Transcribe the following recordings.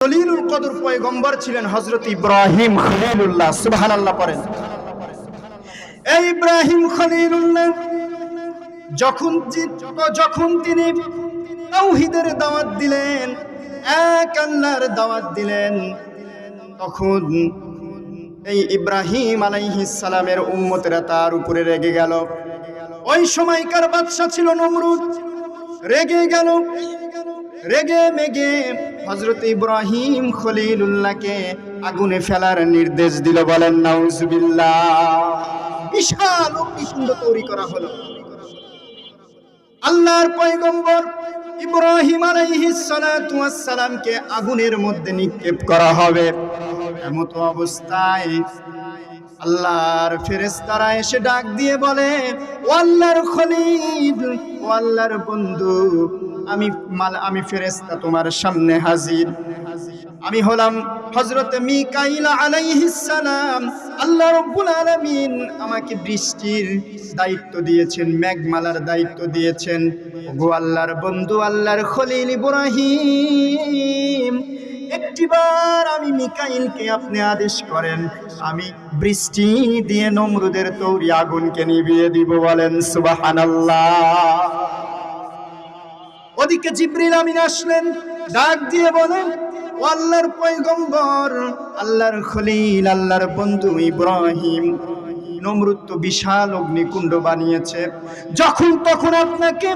খলিলুল কদর পয়গম্বর ছিলেন হযরত ইব্রাহিম খলিলুল্লাহ। সুবহানাল্লাহ পড়েন। এই ইব্রাহিম খলিলুল্লাহ যখন তিনি তাওহীদের দাওয়াত দিলেন, এক আল্লাহর দাওয়াত দিলেন, তখন এই ইব্রাহিম আলাইহিস সালামের উম্মতেরা তার উপরে রেগে গেল। ওই সময়কার বাদশা ছিল নমরুদ। রেগে গেল, রেগে মেগে হযরত ইব্রাহিম খলিলুল্লাহকে আগুনে ফেলার নির্দেশ দিল। বলেন নাউজুবিল্লাহ। বিশাল অগ্নিকুণ্ড তৈরি করা হলো। আল্লাহর পয়গম্বর ইব্রাহিম আলাইহিস সালাতু ওয়াস সালামকে আগুনের মধ্যে নিক্ষেপ করা হবে। এমত অবস্থায় আল্লাহর ফেরেশতারা এসে ডাক দিয়ে বলে, ও আল্লাহর খলিল, ও আল্লাহর বন্ধু, আমি ফেরেশতা তোমার সামনে হাজির। আমি হলাম হযরত মিকাইল আলাইহিস সালাম। আল্লাহ রাব্বুল আলামিন আমাকে বৃষ্টির দায়িত্ব দিয়েছেন, মেঘমালার দায়িত্ব দিয়েছেন। ওগো আল্লাহর বন্ধু, আল্লাহর খলিল ইব্রাহিম, একটিবার আমি মিকাইলকে আপনি আদেশ করেন, আমি বৃষ্টি দিয়ে নমরুদের তৈরি আগুনকে নিভিয়ে দিব। বলেন সুবহানাল্লাহ। ওদিকে জিবরিল আমিন আসলেন, ডাক দিয়ে বলেন, ও আল্লাহর পয়গম্বর, আল্লাহর খলিল, আল্লাহর বন্ধু ইব্রাহিম, নমরুদ তো বিশাল অগ্নিকুণ্ড বানিয়েছে, যখন তখন আপনাকে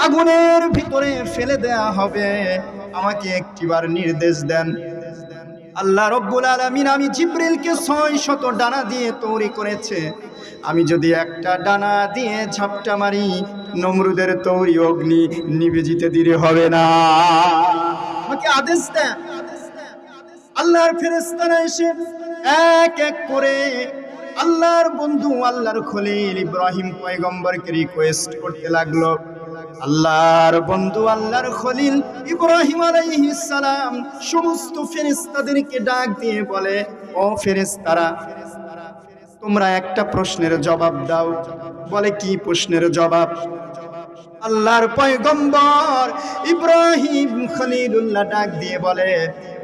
আগুনের ভিতরে ফেলে দেয়া হবে, আমাকে একটিবার নির্দেশ দেন। আল্লাহ রাব্বুল আলামিন আমি জিবরিলকে 600 ডানা দিয়ে তৈরি করেছে। আমি যদি একটা ডানা দিয়ে ঝাপটা মারি, নমরুদের তৈরি অগ্নি নিভে যেতে দেরি হবে না। আমাকে আদেশ দেন। আল্লাহর ফেরেশতারা এসে এক এক করে আল্লাহর বন্ধু, আল্লাহর খলিল ইব্রাহিম পয়গম্বরকে রিকোয়েস্ট করতে লাগলো। আল্লাহর বন্ধু, আল্লাহর খলিল ইব্রাহিম আলাইহিস সালাম সমস্ত ফেরেশতাদেরকে ডাক দিয়ে বলে, ও ফেরেশতারা, তোমরা একটা প্রশ্নের জবাব দাও। বলে, কি প্রশ্নের জবাব? আল্লাহর পয়গম্বর ইব্রাহিম খলিলুল্লাহ ডাক দিয়ে বলে,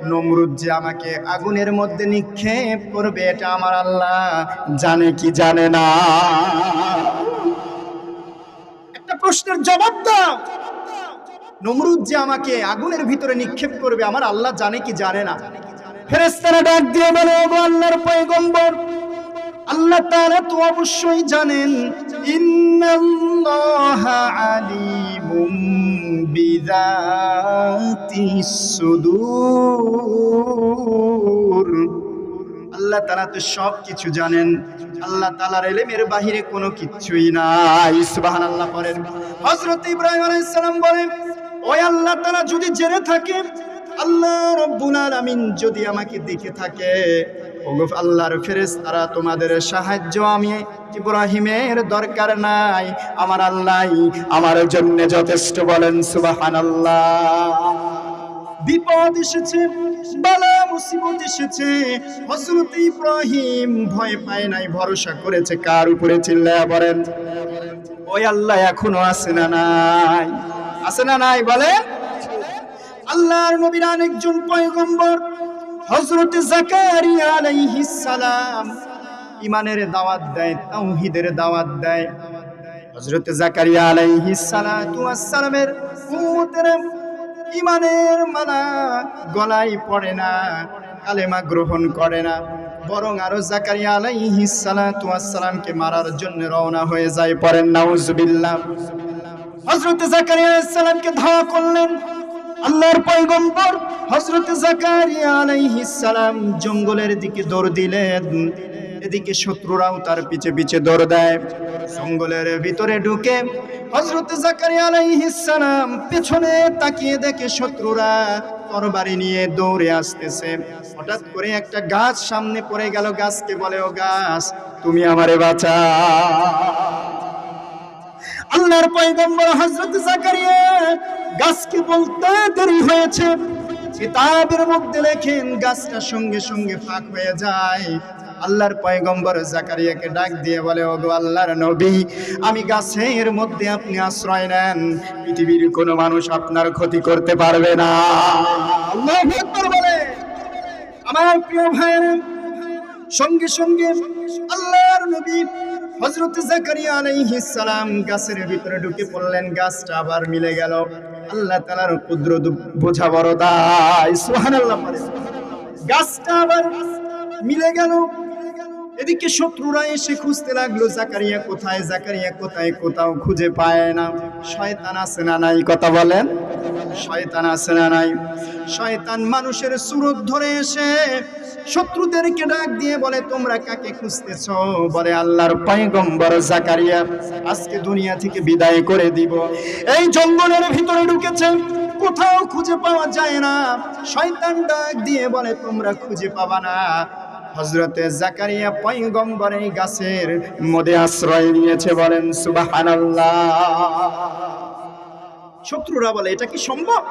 নমরুদ যে আমাকে আগুনের মধ্যে নিক্ষেপ করবে, এটা আমার আল্লাহ জানে কি জানে না? একটা প্রশ্নের জবাব দাও। নমরুদ যে আমাকে আগুনের ভিতরে নিক্ষেপ করবে, আমার আল্লাহ জানে কি জানে না? ফেরেশতারা ডাক দিয়ে বলে, ও আল্লাহর পয়গম্বর, আল্লাহ তাআলা তো অবশ্যই জানেন। ইন্নাল্লাহা আলিমুম বিযাতিস সুদূর। আল্লাহ তাআলা তো সব কিছু জানেন। আল্লাহ তাআলার ইলমের বাহিরে কোনো কিছুই নাই। সুবহানাল্লাহ পড়েন। হযরত ইব্রাহিম আলাইহিস সালাম বলেন, ওই আল্লাহ তাআলা যদি জেনে থাকে, আল্লাহ রাব্বুল আলামিন যদি আমাকে দেখে থাকে, ওগো আল্লাহর ফেরেশতারা, তোমাদের সাহায্য আমি ইব্রাহিমের দরকার নাই, আমার আল্লাহই আমার জন্য যথেষ্ট। বলেন সুবহানাল্লাহ। বিপদ এসেছে, বালা মুসিবত এসেছে, হযরত ইব্রাহিম ভয় পায় নাই, ভরসা করেছে কার উপরে? চিল্লায়া বলেন, ওই আল্লাহ এখনো আছে না নাই? আছে না নাই? বলে। আল্লাহর নবীর আরেকজন পয়গম্বর হযরত জাকারিয়া আলাইহিস সালাম ঈমানের দাওয়াত দেয়, তাওহীদের দাওয়াত দেয়। হযরত জাকারিয়া আলাইহিস সালাতু ওয়াস সালামের উম্মতেরা ঈমানের মালা গলায় পড়ে না, কালেমা গ্রহণ করে না, বরং আরো জাকারিয়া আলাইহিস সালাতু ওয়াস সালামকে মারার জন্য রওনা হয়ে যায়। পড়েন নাউজুবিল্লাহ। হযরত জাকারিয়া আলাইহিস সালামকে ধাওয়া করলেন। আল্লাহর পয়গম্বর হযরত জাকারিয়া আলাইহিস সালাম জঙ্গলের দিকে দৌড় দিলেন। এদিকে শত্রুরাও তার পিছে পিছে দৌড় দেয়। জঙ্গলের ভিতরে ঢুকে হযরত জাকারিয়া আলাইহিস সালাম পেছনে তাকিয়ে দেখে শত্রুরা তরবারি নিয়ে দৌড়ে আসতেছে। হঠাৎ করে একটা গাছ সামনে পড়ে গেল। গাছকে বলে, ও গাছ, তুমি আমারে বাঁচাও। আল্লাহর পয়গম্বর হযরত জাকারিয়া গাছকে বলতে দেরি হয়েছে। কিতাবের মধ্যে লেখেন গাছটা সঙ্গে সঙ্গে ফাঁক হয়ে যায়। আল্লাহর পয়গম্বর জাকারিয়াকে ডাক দিয়ে বলে, ওগো আল্লাহর নবী, আমি গাছের মধ্যে আপনি আশ্রয় নেন, পৃথিবীর কোনো মানুষ আপনার ক্ষতি করতে পারবে না। আল্লাহু আকবার বলে। আমার প্রিয় ভাইয়েরা, সঙ্গে সঙ্গে আল্লাহর নবী হযরত জাকারিয়া আলাইহিস সালাম গাছের ভিতরে ঢুকে পড়লেন। গাছটা আবার মিলে গেল। আল্লাহ তাআলার কুদরত বোঝা বড় দায়। সুবহানাল্লাহ। গাছটা আবার মিলে গেল। এদিকে শত্রুরা এসে খুঁজতে লাগলো, জাকারিয়া কোথায়, জাকারিয়া কোথায়, কোথাও খুঁজে পায় না। শয়তান আছে না নাই? কথা বলেন, শয়তান আছে না নাই? শয়তান মানুষের সুরত ধরে এসে শত্রুদেরকে ডাক দিয়ে বলে, তোমরা কাকে খুঁজতেছো? বলে, আল্লাহর পয়গম্বর জাকারিয়া আজকে দুনিয়া থেকে বিদায় করে দিব। এই জঙ্গলের ভিতরে ঢুকেছে, কোথাও খুঁজে পাওয়া যায় না। শয়তান ডাক দিয়ে বলে, তোমরা খুঁজে পাবা না। হযরতে জাকারিয়া পয়গম্বর এই গাছের মধ্যে আশ্রয় নিয়েছে। বলেন সুবহানাল্লাহ। শত্রুরা বলে, এটা কি সম্ভব?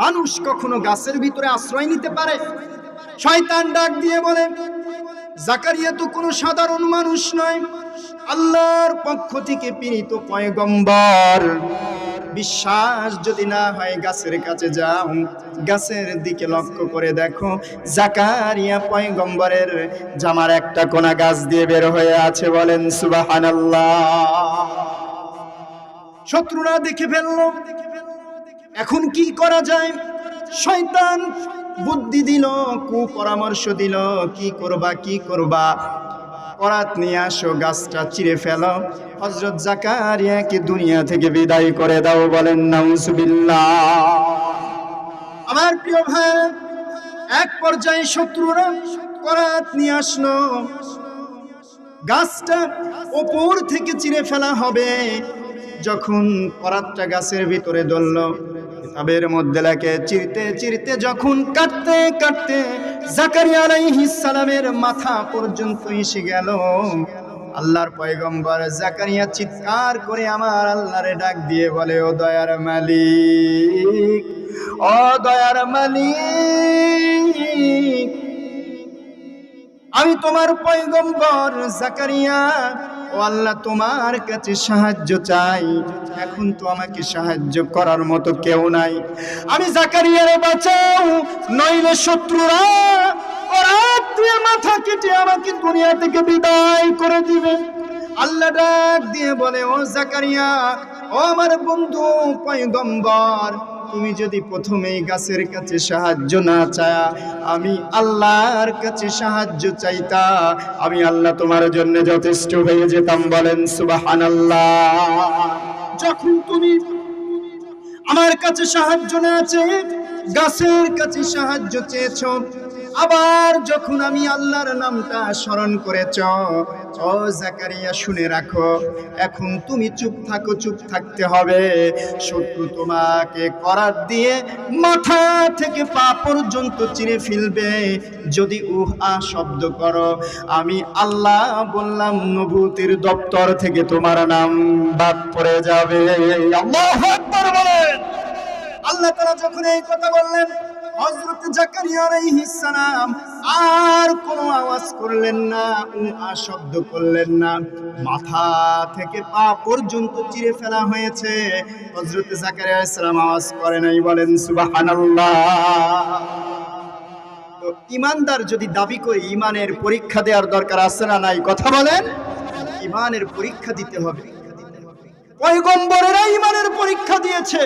মানুষ কখনো গাছের ভিতরে আশ্রয় নিতে পারে? শয়তান ডাক দিয়ে বলে, জাকারিয়া তো কোনো সাধারণ মানুষ নয়, আল্লাহর পক্ষ থেকে প্রেরিত পয়গম্বর। বিশ্বাস যদি না হয় গাছের কাছে যাও, গাছের দিকে লক্ষ্য করে দেখো, জাকারিয়া পয়গম্বরের জামার একটা কোনা গাছ দিয়ে বের হয়ে আছে। বলেন সুবহানাল্লাহ। শত্রুরা দেখে ফেলল। এখন কি করা যায়? শয়তান বুদ্ধি দিল, কুপরামর্শ দিল, কি করবা, কি করবা? করাত নিয়ে আসো, গাছটা চিরে ফেলো, হযরত জাকারিয়াকে দুনিয়া থেকে বিদায় করে দাও। বলেন নাউজুবিল্লাহ। আমার প্রিয় ভাই, এক পর্যায়ে শত্রুরা করাত নিয়ে আসলো, গাছটা উপর থেকে চিরে ফেলা হবে। যখন করাতটা গাছের ভিতরে ধরল, কিতাবের মধ্যে লেখে, চিরতে চিরতে যখন কাটতে কাটতে জাকারিয়া আলাইহিস সালামের মাথা পর্যন্ত এসে গেল, আল্লাহর পয়গম্বর জাকারিয়া চিৎকার করে আমার আল্লাহরে ডাক দিয়ে বলে, ও দয়ার মালিক, ও দয়ার মালিক, আমি তোমার পয়গম্বর জাকারিয়া, ও আল্লাহ, তোমার কাছে সাহায্য চাই। এখন তো আমাকে সাহায্য করার মতো কেউ নাই। আমি জাকারিয়ারে বাঁচাও, নইলে শত্রুরা ওরা মাথা কেটে আমাকে দুনিয়া থেকে বিদায় করে দিবে। আল্লাহ ডাক দিয়ে বলে, ও জাকারিয়া, ও আমার বন্ধু পয়গম্বর, তুমি যদি প্রথমেই গাছের কাছে সাহায্য না চায়া আমি আল্লাহর কাছে সাহায্য চাইতা, আমি আল্লাহ তোমার জন্য যথেষ্ট হয়ে যেতাম। বলেন সুবহানাল্লাহ। যখন তুমি আমার কাছে সাহায্য না চেয়ে গাছের কাছে সাহায্য চেয়েছ, আবার যখন আমি আল্লাহর নামটা স্মরণ করেছ, ও জাকারিয়া শুনে রাখো, এখন তুমি চুপ থাকো, চুপ থাকতে হবে। শত্রু তোমাকে করাত দিয়ে মাথা থেকে পা পর্যন্ত চিরে ফেলবে যদি উহা শব্দ করো। আমি আল্লাহ বললাম, নবুয়তের দপ্তর থেকে তোমার নাম বাদ পড়ে যাবে। আল্লাহু আকবার বলেন। আল্লাহ তাআলা যখন এই কথা বললেন, হযরত জাকারিয়া আলাইহিস সালাম আর কোনো আওয়াজ করলেন না, শব্দ করলেন না। মাথা থেকে পা পর্যন্ত চিরে ফেলা হয়েছে, হযরত জাকারিয়া আলাইহিস সালাম আওয়াজ করে নাই। বলেন সুবহানাল্লাহ। তো ঈমানদার যদি দাবি করে, ঈমানের পরীক্ষা দেওয়ার দরকার আছে না নাই? কথা বলেন। ঈমানের পরীক্ষা দিতে হবে। পয়গম্বরেরা ঈমানের পরীক্ষা দিয়েছে।